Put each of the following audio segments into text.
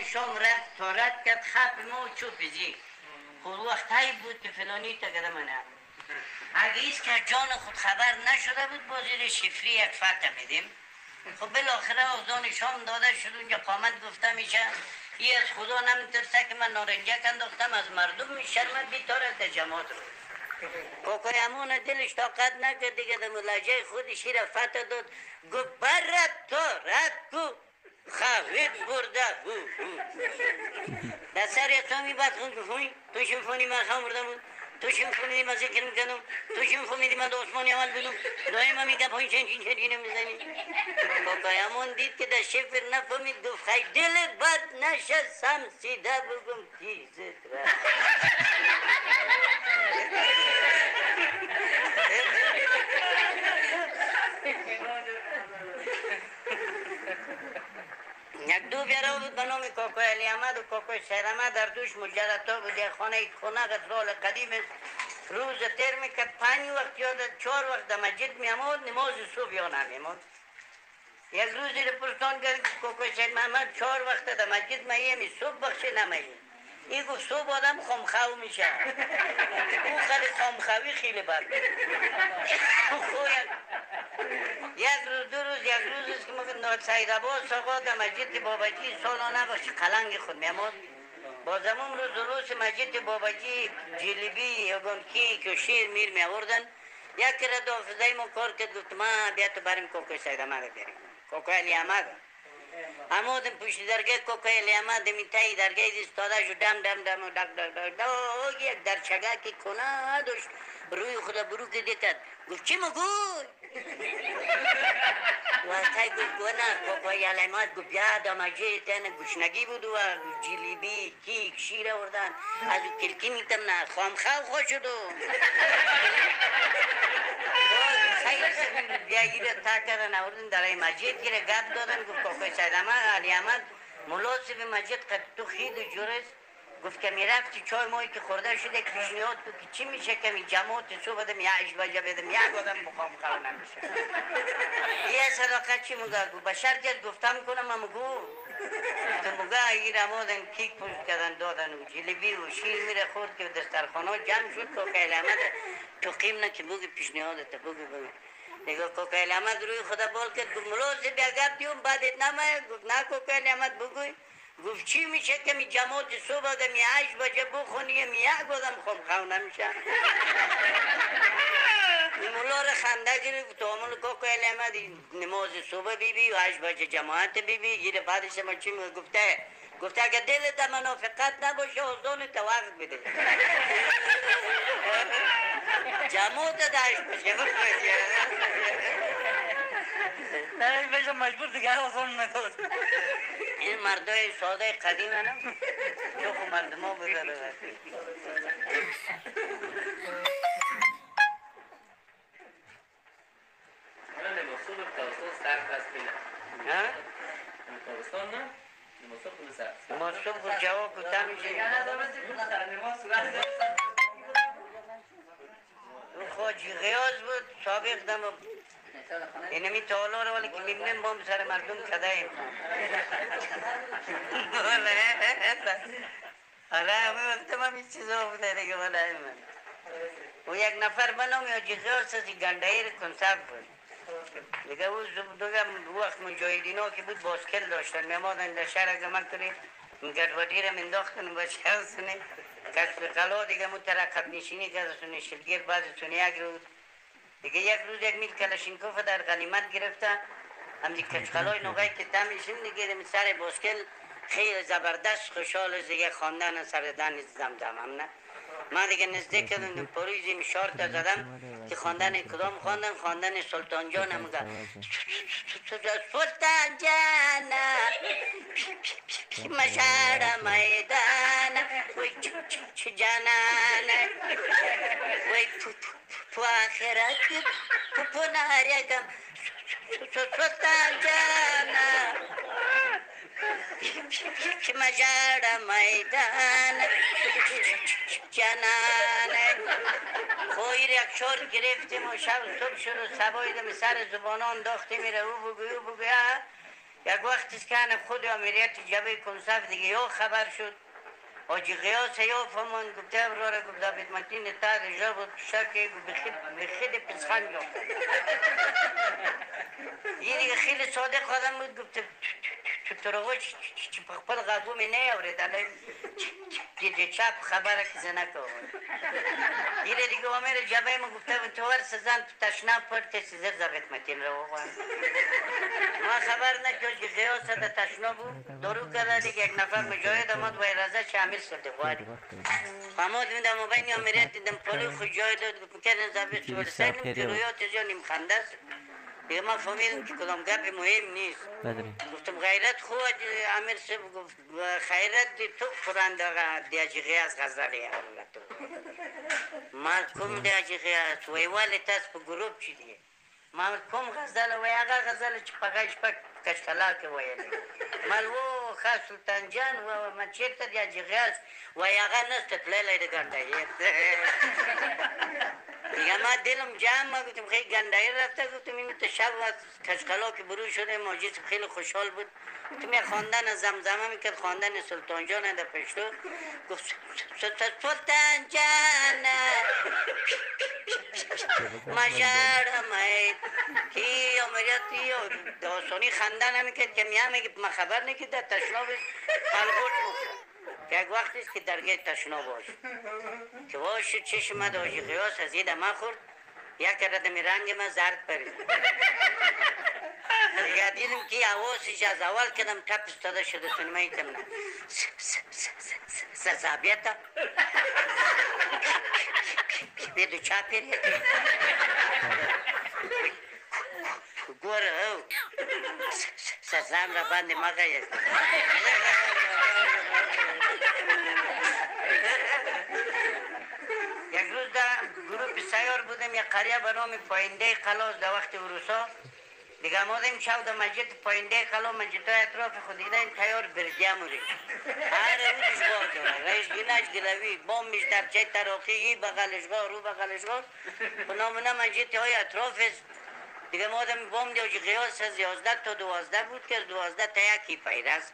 شام رفت تا رد کرد خب ما چوپیزی خود وقتایی بود که فلانی تا گره منه اگه ایست که جان خود خبر نشده بود بازیر شفری یک فتح میدیم خب بالاخره آزان شام داده شد اونجا قامت گفته میشه ای از خدا نمیترسه که من نارنجک انداختم از مردم میشرمد بیتاره تا جماعت رو کوکوی امون دلش طاقت نکرد دیگه در ملاجه خودش را فتح داد گفت برد تو رد کو خوید برده در سر یتامی بعد خون گفت تو شمفونی من خواهم برده بود تو شمفونی من ذکر میکنم تو شمفونی من دوستمانی عمل بلوم دایم هم میگم پایین چین میزنی کوکوی امون دید که در شفر نفهمید گفت خیلی دلت بد نشستم سیده بگم تیزت را یک دو بیاره بود به نام کوکوی علی احمد و کوکوی سید احمد در دوش مجردتا بود یک خانه رال قدیم است روز تیر میکرد 5 وقت یا 4 وقت در مسجد میامد نماز صبح یا نمیامد یک روزی رو پرسان کرد کوکوی سید محمد 4 وقت در مسجد میامی صبح بخشه نمیایی این گفت صبح آدم خمخو میشه او خیلی خمخوی خیلی بد یک روز دو روز یک روز است که ما سید عباس آقا در مسجد باباجی سالانه بخش قلنگ خود میامد با زمان روز مسجد باباجی جلیبی یگان کیک و شیر میر می آوردن یک را دافزای ما کار کرد گفت ما بیا تو بریم کوکوی سید احمد بریم کوکوی علی احمد اما دم پشت درگاه کوکوی علی احمد می تایی درگاه ایستاده شد دم دم دم دک دک دک دک یک درچگه که کنه داشت روی خدا برو که دکت گفت چی مگوی وقتی گفت گونه کوکوی علی احمد گفت بیا دامجه تن گشنگی بود و جلیبی کیک شیر آوردن از او کلکی میتم نه خامخو خوش شد بیایی را تا کردن آوردن در این مسجد گیره گپ دادن گفت کوکوی سید احمد علی احمد ملاسب مسجد قد تو خید و جورست گفت که میرفتی چای مایی که خورده شده پیشنهاد تو که چی میشه که می جماعت صبح بدم یا عشق بجا بدم یک آدم بخوام خواهم نمیشه یه صداقت چی مگه گو بشر جد گفتم کنم هم گو تو مگه اگیر امادن کیک پشت کردن دادن و جلیبی و شیر میره خورد که دسترخانه جمع شد کوکوی علی احمد تو قیم نه که بگی پیشنهادت بگی دیگه کوکوی علی احمد روی خدا بال کرد گفت ملاسب یا گپ دیوم بعدت نمایه گفت نه کوکوی علی احمد بگوی گفت چی میشه که می جماعت صبح آدم یه 8 بجه بخونیم یک آدم خمخو نمیشه مولا را خنده گرفت تو عمل کوکوی علی احمد نماز صبح بیبی و 8 بجه جماعت بیبی گیره بعدش ما چی گفته اگه دلت منافقت نباشه آزان تا وقت بده جماعت داشت بشه نه این بشه مجبور دیگر آزان نکن این مردای ساده قدیم هم چوخ مردم ها بذاره نماسب خود جواب کتا میشه خواجی غیاز بود سابق دم اینمی تالا رو ولی که میبینیم با سر مردم کده ایم حالا همه وقت هم این چیزا بوده دیگه ولی من و یک نفر بنام یا جغیاز از گنده ای رو کنسرت بود دیگه او دوگم وقت مجاهدین ها که بود باسکل داشتن میمادن در شهر اگرمک کنی گردوادی رو منداختن با شهرسونه کشف قلا دیگه مترقب نشینی کردسونه شلگیر بعضتونه یک روز دیگه یک روز یک میل کلاشینکوف در غنیمت گرفته هم دیگه کچقلای نوغای که تمیشیم دیگه سر باسکل خیلی زبردست خوشحال از دیگه خواندن سردن زمزم هم نه من دیگه نزدیک کردم پرویزی مشار تا زدم که خواندن کدام خواندن سلطان جان هم گفت سلطان جان مشار میدان وی چه جانان وی تو آخرت تو نهارگم سلطان جان که مجار میدان جانانه خویر یک شور گرفتیم و شب صبح شد و سبایدم سر زبانان داخته میره او بگوی یک وقتی که انا خود امریت جبه کنساف دیگه یا خبر شد آجی قیاس یا فهمان گفته براره گفته بدمتین تا رجا بود شاکی بخید پسخان جا یه دیگه خیلی صادق آدم بود گفته تو ترغو چی پخپل غابو می نیاورید الان دیگه چپ خبره که زنک آورد یه دیگه امیر جبه ما گفته بود تو ورس زن تو تشناب پرد کسی زر زبط متین رو آقا ما خبر نکرد که قیاس ده تشناب بود درو کرده دیگه یک نفر مجاهد آمد و رضا شامل شده خواری فهمود میدم و بین امیریت دیدم پلو خود جای داد گفت میکردن زبط شو رسیدم که رویات جا نیم خنده است دیگه ما فهمیدم که کدام گپ مهم نیست گفتم غیرت خود امیر صاحب گفت خیرت دی تو قرآن دیاجی غیاز غزالی الله تو ما کم دیاجی غیاز ویوالی تاس پا گروپ چی دیگه ما کم غزال و یاغا غزال چی پاکش پاک کشکلا که ویلی مال و خاص سلطان جان و من چیرتا دیاجی غیاز و یاغا نستت لیلی دی گرداییت دیگه ما دلم جمع ما گفتم خیلی گندایی رفته گفتم این تو شب و کشکلا که برو شده موجود خیلی خوشحال بود گفتم یه خواندن زمزمه میکرد خواندن سلطان جان در پشتو گفت سلطان جان مجر همه کی امریتی و داستانی خواندن نمیکرد که میام میگه ما خبر نکرد در تشنابش خلقوش مکرد که یک وقتی است که درگاه تشناب باش که باش چشم داشتی قیاس از یه دمه خورد یک ردم رنگ من زرد پرید دیگه دیدم که حواسش از اول کدم تپ استاده شده سنمایی تمنه زابیتا بیدو چا پرید گوره او سزام را بند مغه یک روز در گروپ سیار بودم یک قریه به نام پاینده قلاز در وقت عروسا دیگه آمدیم شو در مسجد پاینده قلا مسجدهای اطراف خود دیدیم تیار بردیه موری هر روزش بار داره رئیس گینش گلوی بامش در چه تراقی بغلش غار رو بغلش غار به نامونه مسجد های اطراف است دیگه آمدیم بام دیگه قیاس از 11 تا 12 بود که 12 تا یکی پیر است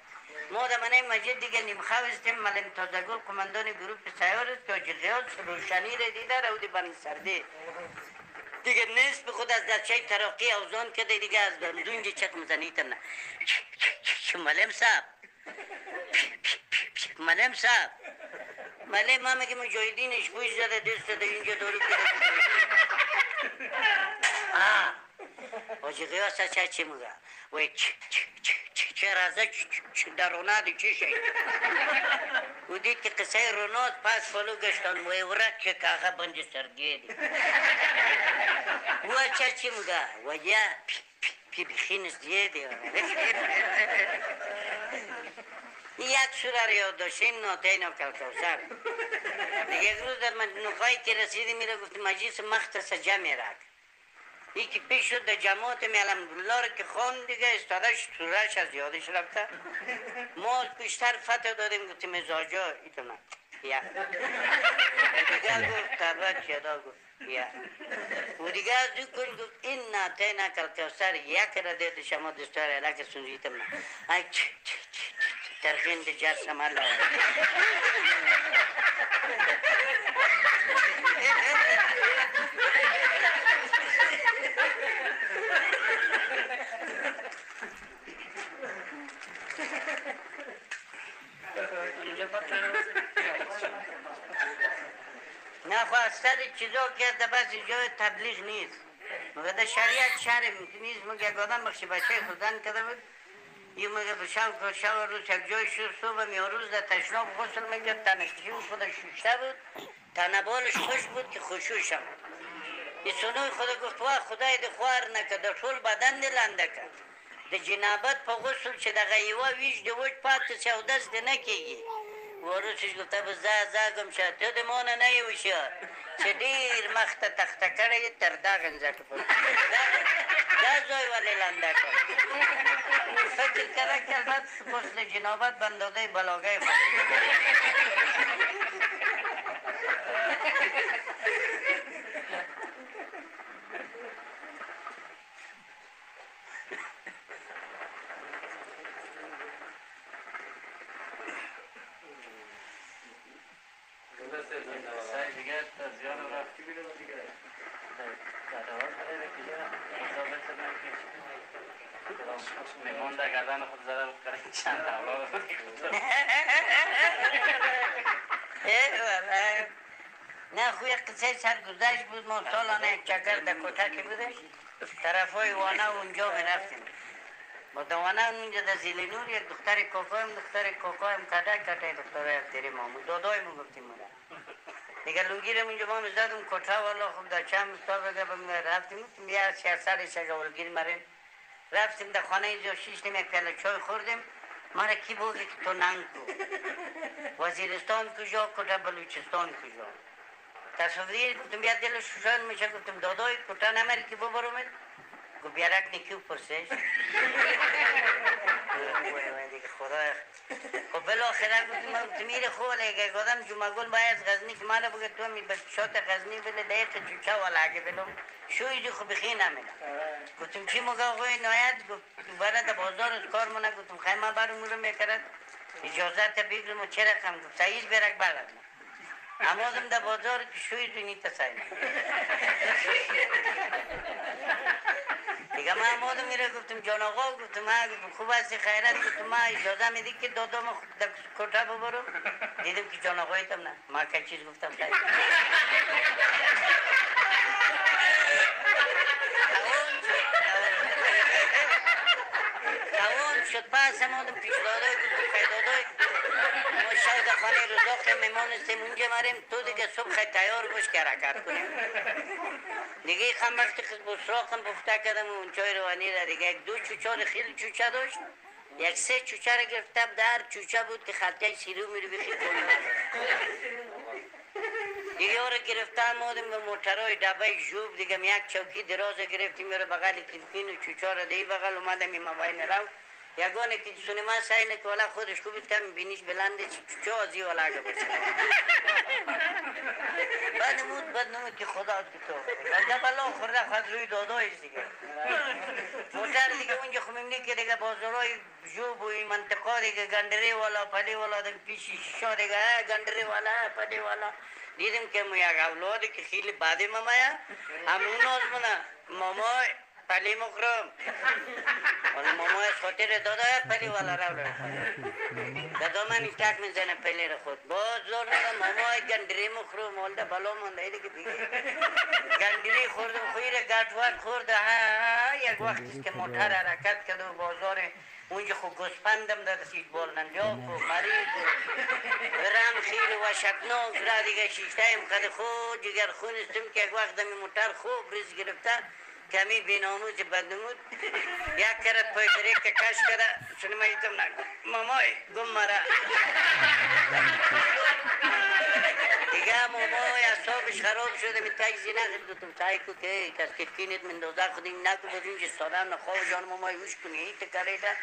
ما در منای مسجد دیگه نیمخواه استیم ملم تازگل کماندان گروپ سیار است که آجی قیاس روشنی را دیده رو دی بند سرده دیگه نصف خود از درچه تراقی اوزان کرده دیگه از دونجی چک مزنیتم نه ملم صاحب ملم صاحب ملم ما میگه مجاهدینش بوش زده دست زده اینجا دارو کرده آجی قیاس از چه میگه وی چه رازه در روناد چه شید و دید که قصه روناد پاس فلو گشتن وی ورد که کاغه بند سرگیدی و چه میگه وجه پی بخینس دیدی یک سوره یاد داشتیم ناتین و کلکوسر یک روز در نقایی که رسیدی میره گفت مجلس مختص جمع رک یکی پیش شد در جماعت می الحمدلله رو که خون دیگه استادش سورش از یادش رفته ما بیشتر فتح دادیم گفتیم مزاجا ایتونه یا دیگه گفت تبت یادا گفت یا و دیگه از دو کن گفت این ناتینا کلکوسر یک را دیده شما دستار علاقه سنجیتم نه ای ترخین دی جرسم الله نه خواسته چیزا کرده بس اینجا تبلیغ نیست مگه در شریعت شهر نیست مگه یک آدم بخشی بچه خودن کرده بود یه مگه بشم که شب روز یک جای شد صبح میاروز در تشناب غسل میگه تنشی خودش شوشته بود تنبالش خوش بود که خوشوشم این سنوی خود گفت واه خدای ده خوار نکرد در طول بدن دلنده کرد ده جنابت پا غسل چه ده غیوه ویش ده وش پات سودست ده نکیگی وروسش گفته به زاگم شد تو ده مانه نیوشد چه دیر مخت تخته کرده تر داغن زکر پس ده زوی ولی لنده کرد فکر کرده که البته غسل جنابت بنداده بلاغه خود سعی دیگه زیاد رفت چی بیرون دیگه در حال بره که ثابت شدن که میمون در گردن خود زده بود کرد چند اولاد نه خوی قصه سرگذشت بود ما سالانه یک چکر در کتک بودش طرف های وانه اونجا میرفتیم با دوانه اونجا در زیل نور یک دختر کاکایم کده دختر افتری مامون دادای مو گفتیم مونه دیگه لونگیرم اونجا ما میزدم کتا والا خوب در چند مستار بگه رفتیم یه سرسرش اگه ولگیر مرین رفتیم در خانه اینجا شیشتیم یک پیاله چای خوردیم ماره کی بوگی که تو ننگ کو وزیرستان کجا کتا بلوچستان کجا تصویر گفتم بیا دل شوشان میشه گفتم دادای کتا نمری که ببرومید گو بیارک نکیو پرسش دیگه خدا خب بالاخره گفتم میره خوله اگه گفتم جمعگل باید غزنی که مالا بگه تو می بشات غزنی بله دقیق چوچه والا اگه بلوم شوی جو خوب بخی نمیده گفتم چی مگه خوی ناید گفت برد بازار از کار منه گفتم خیمه برو مورو میکرد اجازت بگیرم و چه رقم گفت سعیز برک بلد امادم در بازار که شوی جو نیت سعیده دیگه من امادم میره گفتم جان آقا گفتم خوب هستی خیرت گفتم ما اجازه میدی که دادم در کتا ببرم دیدم که جان آقایتم نه ما که چیز گفتم خیلی تمام شد پس امادم پیش دادای گفتم خیلی دادای ما شاید خانه رزاق میمان استیم اونجا مریم تو دیگه صبح خیلی تیار باش که حرکت کنیم دیگه خم وقتی خیلی بسراقم بفته کردم اون چای روانی را دیگه یک دو چوچه خیلی چوچه داشت یک سه چوچه را گرفتم در چوچه بود که خطه سیرو میره بخی کنیم دیگه او را گرفتم مادم به موترهای دبه جوب دیگه یک چوکی دراز گرفتیم میره بغل تلفین و چوچه را دی بغل اومدم این موبایل رو یگانه که سونما سعی نکه والا خودش خوبید کم بینیش بلنده چوچه آزی والا اگه باشه بعد نمود که خدا که تو اگه بلا خورده خود روی دادایش دیگه موتر دیگه اونجا خمیمنی که دیگه بازارای جوب و این منطقه دیگه گندره والا پلی والا دیگه پیشی شیشا دیگه گندره والا پلی والا دیدم که مو یک اولاده که خیلی بعد مامایا همون از منه مامای پلی مخرم ولی مامای از خاطر دادای پلی والا رو دادا من این تک میزنه پلی رو خود باز زور نگم مامای گندری مخرم والده بلا مانده دیگه دیگه گندری خوردم خویر گردوار خورده یک وقتیست که موتر حرکت کرده و بازار اونجا خود گسپندم در سیج بالنجاق و مریض و رم خیلی وحشتناک را دیگه شیشتایم خد خود جگر خونستم که یک وقت دمی موتر خوب ریز گرفته کمی بیناموز بدنمود یک کرد پای بریک کش کرده سنما ایتم نگو مامای گم مرا دیگه مامای اصابش خراب شده می تکزی نخید گفتم تایی کو که کس کتکینت من دوزه خودیم نکو بودیم که سادم نخواه جان مامای وش کنی ایت کریده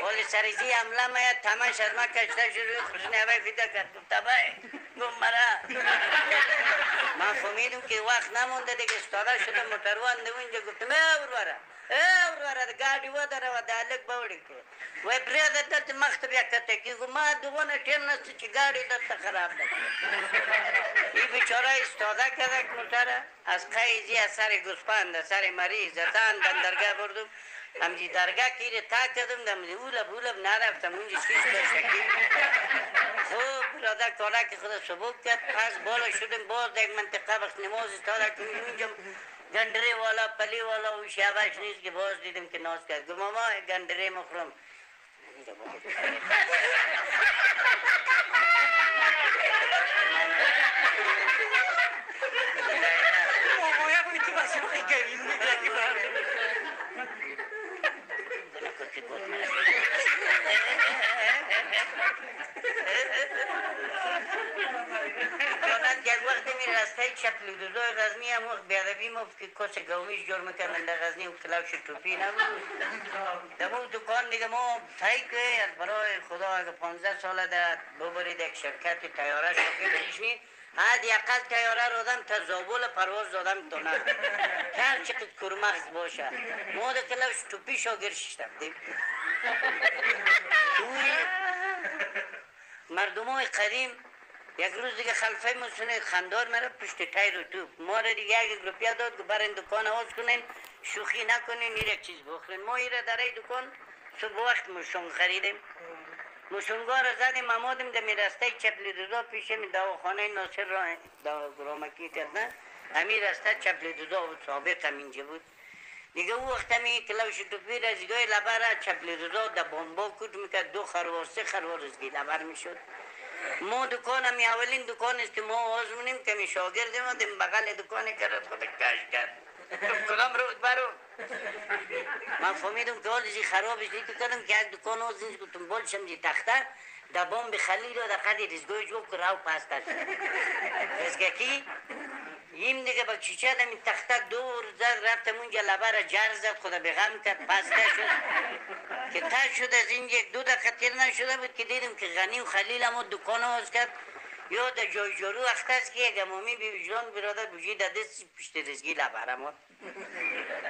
ولی سریزی عمله ماید تماش از ما کشته شروع خرسنی هوای فیده کرد گفت بای گم مرا من فهمیدم که وقت نمونده دیگه استاده شده موتروان اونجا گفتم اوراره گاڑی و داره و دالک باوڑی که و پریاده دلت مختب یک کتکی گو ما دوونه تیم نسته چی گاڑی دلت خراب نکنه این بیچاره استاده کرده موتره از قیزی از سر گسپند از سر مریض زتان بندرگاه بردم همجی درگاه کیره تا کردم دم اولب نرفتم اونجا شیش باشکی خوب براده کالا که خدا سبوک کرد پس بالا شدم باز در یک منطقه وقت نماز استاده کنیم اونجا گندره والا پلی والا و شعبش نیست که باز دیدم که ناز کرد گو ماما گندره مخرم یک وقت می راسته چپل دوزای غزنی هم وقت بیادبی ما که کس گومیش جور میکردن در غزنی و کلاوش توپی نبود در اون دکان دیگه ما تایی که برای خدا اگه 15 ساله در ببرید یک شرکت تیاره شکل پیشنی حد یقل تیاره رو دادم تا زابول پرواز دادم تو نه هر چقدر کرمخت باشه ما در کلاوش توپی شاگر ششتم مردم های قدیم یک روز دیگه خلفه مسونه خندار مرا پشت تایر و توپ ما را دیگه یک روپیه داد که برین دکان آواز کنین شوخی نکنین یک چیز بخورین ما ایره در ای دکان صبح وقت مشون خریدیم مشونگا را زدیم آمادیم در رسته چپلی دوزا پیشم دواخانه ناصر را گرامکی کردن همین رسته چپلی دوزا و سابق هم اینجا بود دیگه او وقت همی کلوش توپیر از گای لبر چپلی دوزا در بامبا کود میکرد 2 خروار 3 خروار از گی لبر میشد ما دکان همی اولین دکان است که ما آواز مونیم که می شاگرد ما دیم بغل دکان کرد خود کش کرد کدام رو برو من فهمیدم که حال زی خرابش نیتو کردم که یک دکان آواز نیست گفتم بولشم زی تخته در بام بخلیل و در قدی رزگوی جو که راو پستش رزگکی این دیگه با چیچه دمی تخته دور زد رفتم اونجا لبر جر زد خدا بغم کرد پسته شد که تا شد از این 1-2 دقیقه تیر نشده بود که دیدم که غنی و خلیل هم دکان آواز کرد یا در جای جارو اخته است که یک امامی بی وجدان برادر بوجی در دست پشت رزگی لبر ما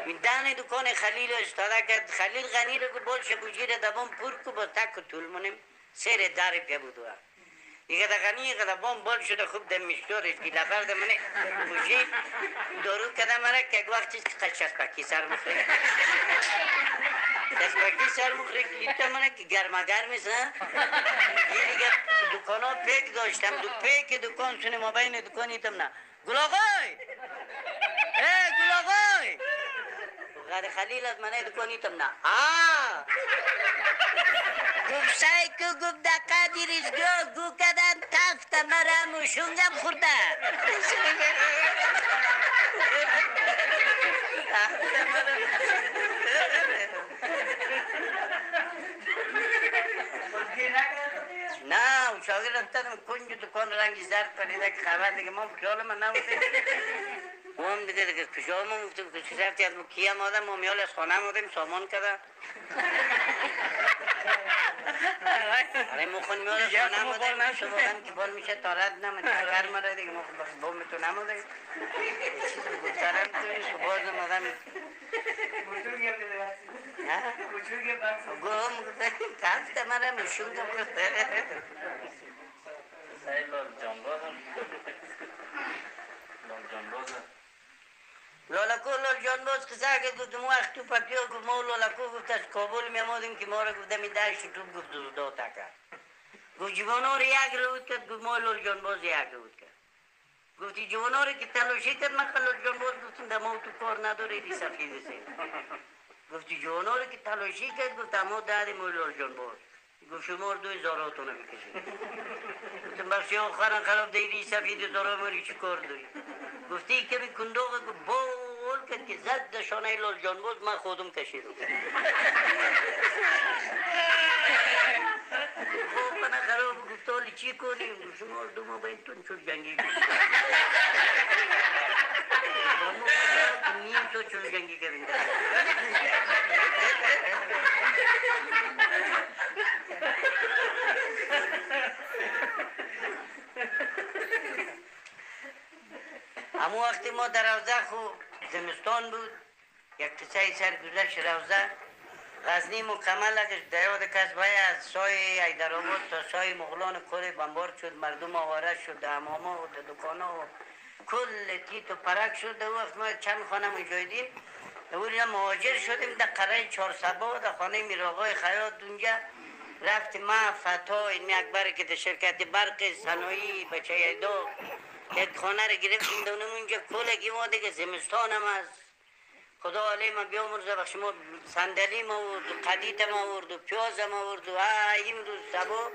این دهن دکان خلیل رو استاده کرد خلیل غنی رو که بولش بوجی رو دبام پر که با تک و طول مونیم سیر در پی بود دیگه در غنی که دبام بول شده خوب در مشتور رزگی لبر در منه بوجی دارو کده مرا که یک وقتی که چسبکی سر مخوره چسبکی سر مخوره که منه که گرمه گرمیست یه دیگه دکان ها پیک داشتم دو پیک دکان سونه ما بین دکان ایتم نه گل آقای گل آقای غیر خلیل از منه دکان ایتم نه گفت سای که گفت دقیقه دیرشگاه گو کدن تفت مرا مشونگم خورده نه اون شاگرد رفتن کنج دکان رنگی زرد پریده که خبر دیگه ما خیال من نبوده او هم دیگه کشال ما مفتم کشی رفتی از کیم آدم ما میال از خانه آدم سامان کرده آره مخون میال از خانه آدم شما هم که بال میشه تارد نمید کار مرده دیگه مخون بخش بوم تو نموده چیز گفترم توی بازم آدم بزرگی هم دیده بزرگی هم گم کفت مرا مشون گفته سعی لال جانباز لال جانباز لالکو لال جانباز قصه که گفتم وقت تو پتیو گفت ما لالکو گفت از کابل میامادیم که ما را گفته می داشتی تو گفت دو تکر گفت جوانو رو یک رود کرد گفت ما لال جانباز یک رود کرد گفتی جوانو رو که تلاشی کرد من لال جانباز گفتم در ما تو کار نداره دی سفیده سید گفتی جوانو رو که تلاشی کرد گفت اما دادی ما لال جانباز گفت شما 2000 رو بکشید گفتم بخشی آخران خراب دیدی سفید زارا ماری چی کار داری گفتی که می کنداغ بول کرد که زد دشانه لال جانباز من خودم کشیدم خب من خراب گفت حالی چی کنیم شما دو ما بینتون چون جنگی نیم تو چون جنگی کردیم اما وقتی ما در روزه خو زمستان بود یک قصه سرگذشت روزه غزنی مکمل اگه در یاد کس باید از سای حیدرآباد تا سای مغلان کل بمبار شد مردم آواره شد حماما و دکانا و کل تیت و پرک شد در وقت ما چند خانه مجاهدین اونجا مهاجر شدیم در قره 4 در خانه میراغای خیاط اونجا رفتیم ما فتا این اکبر که در شرکت برق صنایعی بچه دو یک خانه رو گرفتیم دونم اونجا کلگی ما دیگه زمستان هم هست خدا علیه من بیامرزه بخش ما صندلی ما آورد و قدیت ما آورد و پیاز ما آورد و این روز سبا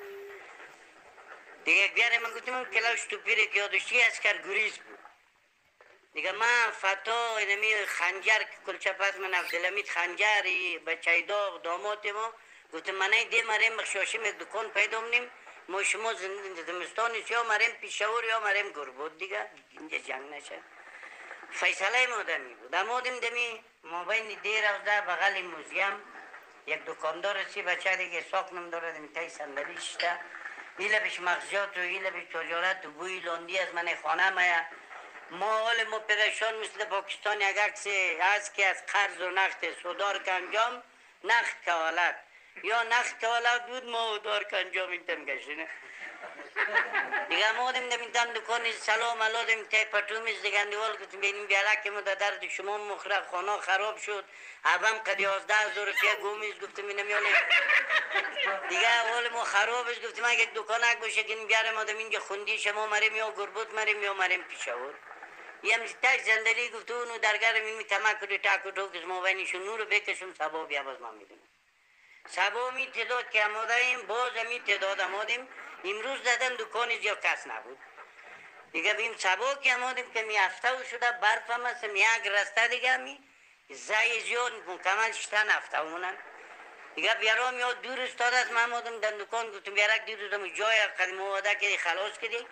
دیگه بیاره من گفتم کلاش تو پیره که یادشتی از گریز بود دیگه من فتا اینمی خنجر که کلچه پس من عبدالحمید خنجری بچه داغ دامات ما گفتم من این دی مریم بخشاشیم یک دکان پیدا منیم ما شما زمستانیست یا مریم پیشور یا مریم گربود دیگه اینجا جنگ نشه فیصله مادمی بود امادیم دمی ما بین دیر روزه بغل موزیم یک دکاندار سی بچه دیگه ساکنم داره دمی تای صندلی شده ایله بیش مغزیات و ایله بیش تجارت و بوی لاندی از من خانه مایه ما حال ما پریشان مثل پاکستان یک عکس از که از قرض و نخت سودار که انجام نخت کالت یا نخت کالت بود ما دار که انجام این تم گشتینه دیگه ما آدم نمیدن دکانی سلام علادم تای پتومیز دیگه اندوال گفتم بینیم بیالک ما در درد شما مخرق خانه خراب شد عبم قد 11,000 روپیه گومیز گفتم اینم یالی دیگه اول ما خرابش گفتم اگه دکانک باشه که بیارم آدم اینجا خوندی شما مریم یا گربت مریم یا مریم پیشاور یم تک زندگی گفت اونو درگرم این تمکر تاکو توکس ما بینیشون نور بکشم سبا بیا باز ما میدونم سبا می تعداد که امادهیم باز می تعداد امادیم امروز زدن دکانی یا کس نبود دیگه بیم سبا که امادیم که می هفته و شده برف هم هست می یک رسته دیگه می زای زیاد مکمل شتن هفته مونن دیگه بیارم یا دور استاد از محمودم در دکان گفتم بیارک دور استادم جای قدیم آده که خلاص کردی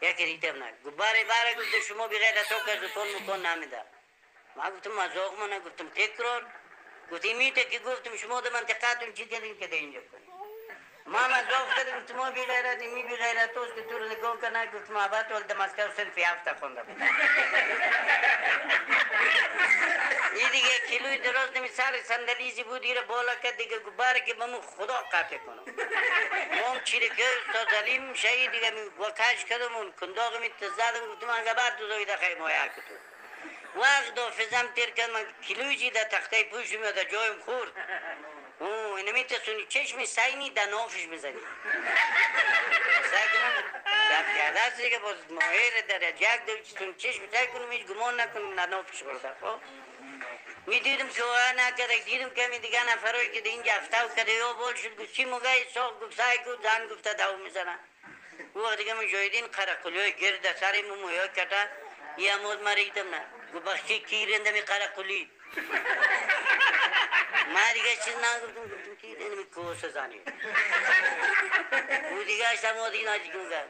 یکی ریتم نه باره گفته شما بغیر تو که زتون مکان نمیده ما گفتم مزاق ما نگفتم تکرار گفتم میته که گفتم شما در منطقهتون چی کردین که در اینجا کنید ما مزاق کردیم گفتم ما بغیرت می بغیرت توست که تو رو نگاه کنه گفتم آباد ول دمسکه حسین فی هفته خونده بود این دیگه کیلوی درست نمی سر صندلیزی بود ایره بالا کرد دیگه باره که بمون خدا قطع کنم ما هم چیره که استاد علیم شهید دیگه وکش کردم اون کنداغ می تزدم گفتم انگه بعد دو دوی دخواه مایه کتو وقت دافزم تیر کرد من کیلوی جی در تخته پوشم یا در جایم خورد اینو می تسونی چشمی سینی در نافش بزنی سعی کنم در کرده است دیگه باز ماهر در یک دوی چیزون چشم سعی کنم هیچ گمان نکنم در نافش خورده خب می دیدم که وقت نکرده دیدم که می دیگه نفرهایی که در اینجا هفته و کده یا بول شد گفت چی مگه ساق گفت سعی کن زن گفته دو میزنه او دیگه مجاهدین قرقلی های گرد سر مویا کده یه امود مریدم نه گفت بخشی کیرنده می قرقلی ما دیگه چیز نگفتم گفتم کیرنده می کوس زنی او دیگه اشتم آدی ناجی کنگه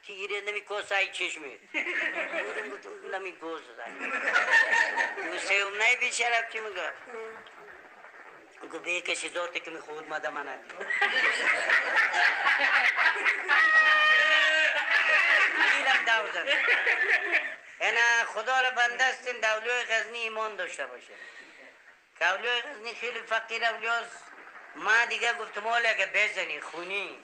کیرنده می کوس های چشمی گفتم نمی کوس زنی او سیوم نای بی شرف چی مگه گفت به کسی زورته که می خود مده منه دیلم داوزن اینا خدا را بندستین دولوی غزنی ایمان داشته باشه که اولوی غزنی خیلی فقیر اولیاست ما دیگه گفتم اولی اگه بزنی خونی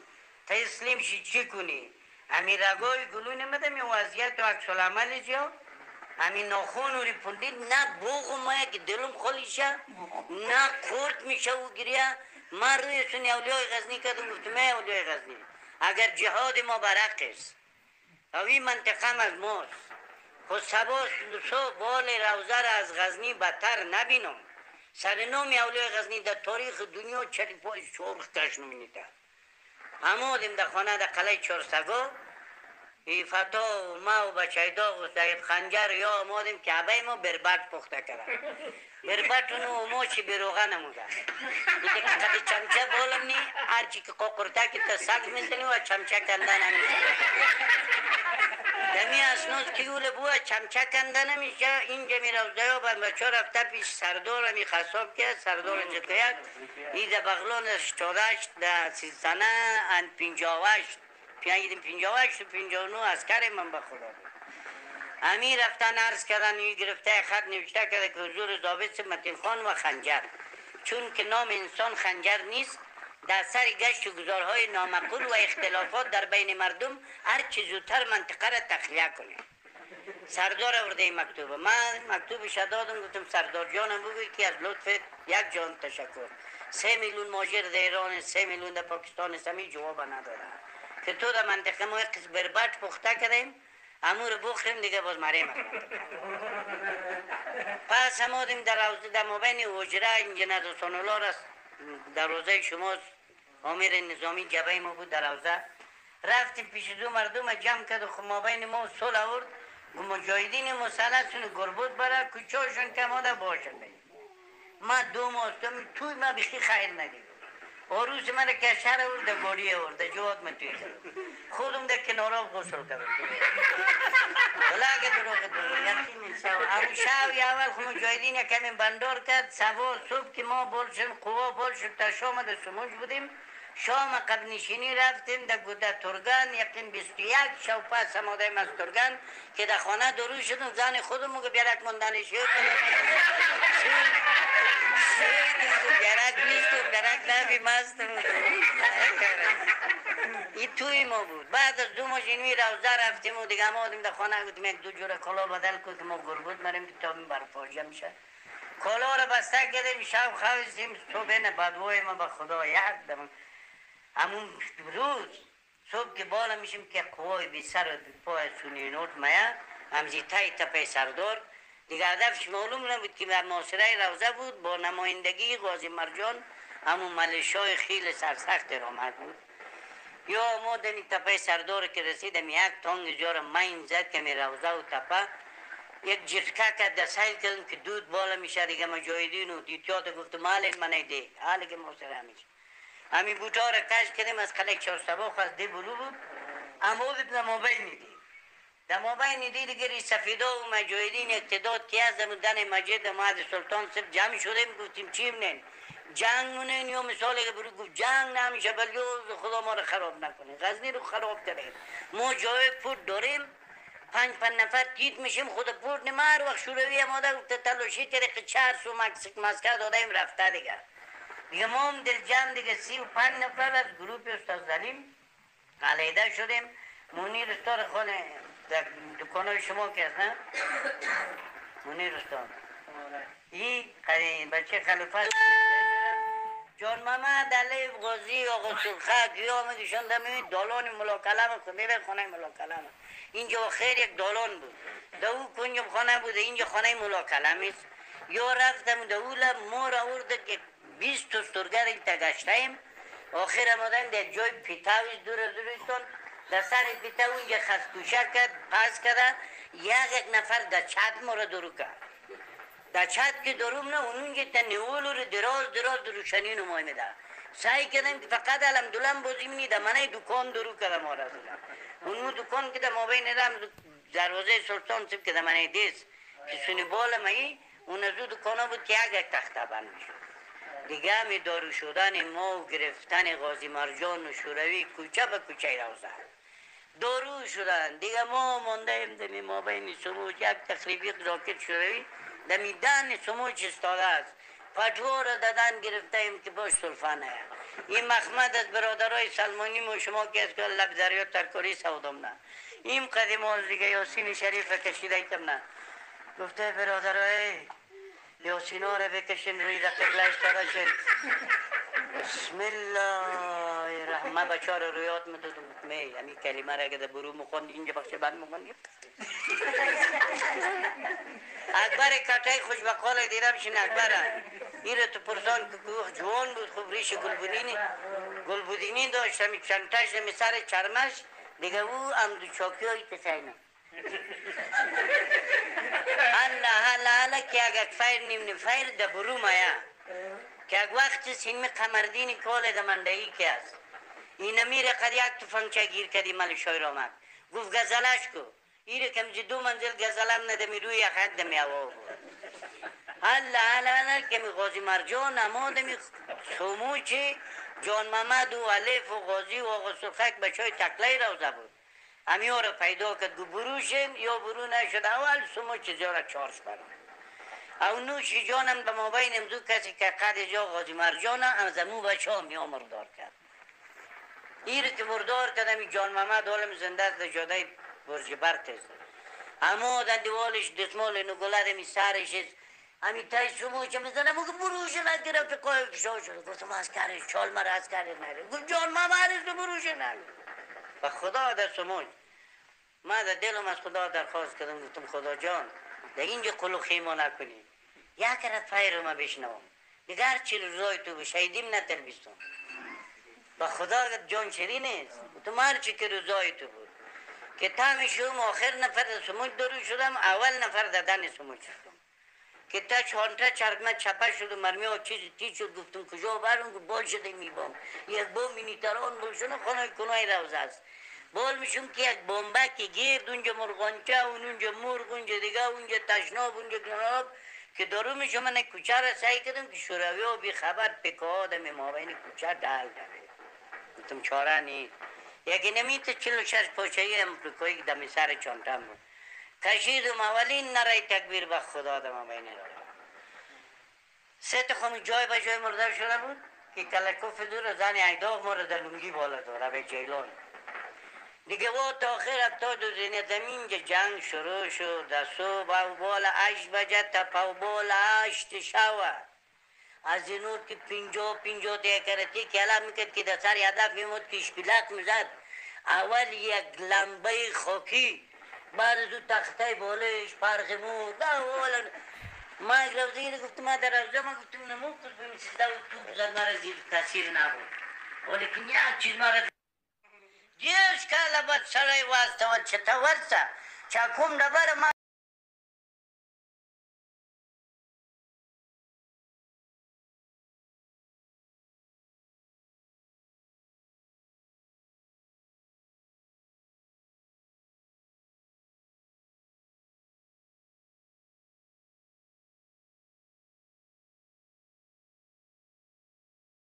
تسلیم شی چی کنی همین رگای گلوی نمیدم یا وضعیت و عکس العمل جا همین ناخون و ریپوندید نه بوغ مایه که دلم خالی شه نه کورت میشه و گریه من روی سنی اولیای غزنی کردم گفتم اولیای غزنی اگر جهاد ما برق است او این منطقه از ماست خود سباس صبح بال روزه را از غزنی بدتر نبینم سرنام اولیای غزنی در تاریخ دنیا چریپای شرخ کش نمینیده همودیم در خانه در قلعه چارسگا فتا و ما و بچه داغ و سعید خنجر یا آمادیم که عبای ما بربت پخته کرد بربتونو ما چی بروغه نموده دیگه قدی چمچه بالم نی هرچی که قاقرته که تا سگ میزنی و چمچه کنده نمیشه دمی اسنوز که اوله بوه چمچه کنده نمیشه اینجا می روزه ها بند بچه رفته پیش سردار می خصاب کرد سردار جتویت این در بغلانش 48 در 30 سنه ان 58 58 و 59 اسکر من به خدا بود امیر رفتن عرض کردن این گرفته خط نوشته کرده که حضور ضابط متین خان و خنجر چون که نام انسان خنجر نیست در سر گشت و گذارهای نامعقول و اختلافات در بین مردم هر چی زودتر منطقه را تخلیه کنه سردار آورده این مکتوبه من مکتوبش دادم گفتم سردار جانم بگوی که از لطفت یک جان تشکر 3 میلیون ماجر در ایران 3 میلیون در پاکستان سمی جواب نداره که تو در منطقه ما یک قسم بربت پخته کردیم امور بخوریم دیگه باز مریم پس همادیم در روزه در مابین حجره انجینر حسین الله را در روزه شماست امیر نظامی جبهه ما بود در روزه رفتیم پیش دو مردم جمع کرد و مابین ما صلح آورد مجاهدین مسلحشون گربت برای کچاشون که ما در باشن ما دو ماستم توی ما بخی خیر ندید عروس من کشر آورده گوری آورده جواد من توی کرد خودم در کنارا غسل کردم بلاگه دروغ یقین سوا ابو شاوی اول خود مجاهدین یکمی بندار کرد سوا صبح که ما بولشن قوا بول شد تا شام در سموج بودیم شام قبل نشینی رفتیم در ترگان یقین 21 شو پس همادهیم از ترگان که در خانه درو شدم زن خودمو که بیارک مندانشی گرک نیست و گرک نبی مستم این توی ما بود. بعد از 2 ماه اینوی روزه رفتیم و دیگه ما آدم در خانه گفتیم یک 2 جوره کلا بدل کنیم که ما گربود مریم تا این برفاجه میشه. کلا را بسته کردیم شب خوابیدیم صبح نه بدوای ما به خدا یک دم همون روز صبح که بالا میشیم که قوای بی سر و بی پای سونینوت میا همزی تای تپه سردار دیگه هدفش معلوم نبود که در محاصره روزه بود با نمایندگی غازی مرجان همون ملیشای خیل سرسخت رامد بود. یا ما دنی تپه سردار که رسیدم یک تانگ جار مین زد که می روزه و تپه یک جرکه که دستایل کردم که دود بالا میشه دیگه مجاهدین و دیتیات گفتم حال من ایده حالی که محاصره همیشه همی بوتا را کش کردیم از خلق چارسباخ از دی بلو بود اما بود در مابین ندید در مابین ندید دیگه سفیدا و مجاهدین اقتداد که از دمدن مجید مهد سلطان سب جمع شدیم گفتیم چیم نین جنگ مونین یا مثالی که برو گفت جنگ نمیشه بلیو خدا ما را خراب نکنه غزنی رو خراب کرده ما جای پود داریم 5 نفر تیت میشیم خود پود نمار وقت شوروی اماده گفت تلاشی کرده که 4 سو مسکر دادیم رفته دیگه ما هم دل جمع دیگه 35 نفر از گروپ استاد زلیم علیده شدیم منیر استاد خانه در دکانای شما که هست نه؟ منیر استاد این بچه خلیفه جان محمد علیف غازی آقا سلخک یا میگشن دمید دالان ملاکلم که میره خانه ملاکلم اینجا خیر یک دالان بود دو کنجم خانه بود اینجا خانه ملاکلم است یا رفتم دو لب ما را ورده که 20 استرگر این تگشتیم آخر آمدن در جای پیتاویز دورستان در سر پیتاو اینجا خستوشه کرد پس کرده یک نفر در چت ما را درو کرد در چت که دروم نه اونجا تا نیولو رو دراز روشنی نمای میده سعی کردم که فقط الحمدلله بازی منی در منه دکان درو کردم ما را اون دکان که در مابین ندم دروازه سلطان سب که در منه دیست که سونی بالا مایی اون از دکانه بود که یک تخته بند میشد دیگه همی دارو شدن ما و گرفتن غازی مرجان و شوروی کوچه به کوچه روزه دارو شدن دیگه ما مانده ایم دمی ما بین سموچ یک تخریبی راکت شوروی دمی دن سموچ استاده است پتوها را دادن گرفته ایم که باش سلفانه این محمد از برادرای سلمانی و شما که از که لب دریا ترکاری سودم نه این قدیم آز دیگه یاسین شریف کشیده ایتم نه گفته برادرای یاسینا را بکشین روی در قبلش تراشین بسم الله الرحمن بچه ها را رویات میدادم می همین کلمه را اگه در برو مخوند اینجا بخش بند مخوند اکبر کتای خوشبقال دیدم شین اکبر این را تو پرسان که کوه جوان بود خوب ریش گلبودینی داشت همی چندتش همی سر چرمش دیگه او هم دو چاکی های تسینه حالا که اگر فیر نیم فیر در برو مایا که اگر وقت سینمی قمردین کال دمندهی که است این میره قد یک تفنگچه گیر کردی مال شایر آمد گفت گزلش کو ایره کمزی 2 منزل گزلم ندمی روی یک حد دمی هوا بود حالا که می غازی مرجان امادمی سموچی جان محمد و علیف و غازی و آقا سلخک بچه های تکلی روزه بود همی ها را پیدا کرد گو بروشیم یا برو نشد اول سموچ زیاره 4 برم او نوشی جانم به ما بین امزو کسی که قد جا غازی مرجان از امو بچه ها می مردار کرد ایره که مردار کرد همی جان محمد حالم زنده است در جاده برج برت است اما در دیوالش دسمال نگولد همی سرش است همی تای سموچ میزنه مگه بروش نگرفت قای فشا شده گفتم از کرش چال مرا از کرش نگرد گفت جان محمد است بروش نگرد و خدا در سموچ من در دلم از خدا درخواست کردم گفتم خدا جان در اینجا قلو خیمه نکنی یک رد فیر ما بشنوم دیگر 40 روزای تو شهیدیم نتلبیستم و خدا جان چری نیست تو مرچی که روزای تو بود که تامی شدم آخر نفر در سموچ درو شدم اول نفر در دن سموچ شدم که تا چانتا چرمه چپه شد و مرمی ها چیزی تیز شد گفتم کجا برم که بال شده میبام یک بام مینیتران باشونه خانه کنای روزه است بال میشون که یک بامبک گرد اونجا مرغانچه اونجا مرغ اونجا دیگه اونجا تشناب اونجا کناب که دارو میشون من کوچه را سعی کردم که شوروی ها بی خبر پکه آدم مابین کوچه دل داره گفتم چاره نیست یکی نمیته 46 پاچهی امریکایی دمی سر چانتم بود کشیدم اولین نرای تکبیر به خدا دم بین را 3 تا خانو جای به جای مرده شده بود که کلکوف دور زن ایداغ ما رو در لنگی بالا داره به جیلان دیگه و تا آخر تا دو زین زمین جنگ شروع شد در صبح و بالا 8 بجه تا پا بالا 8 شوه از این که 50 تکرتی کلا میکرد که در سر هدف میمود که اشپیلک میزد اول یک لمبه خاکی بعد از او تخته بالش پرخمود ما یک روزه اینه گفتم ما در روزه ما گفتم نمو کنم سیده و توپ زد مرا زیر تاثیر نبود ولی که یک چیز مرا دیرش که لبت سرای واسطه و چه تا ورسه چکم دبر ما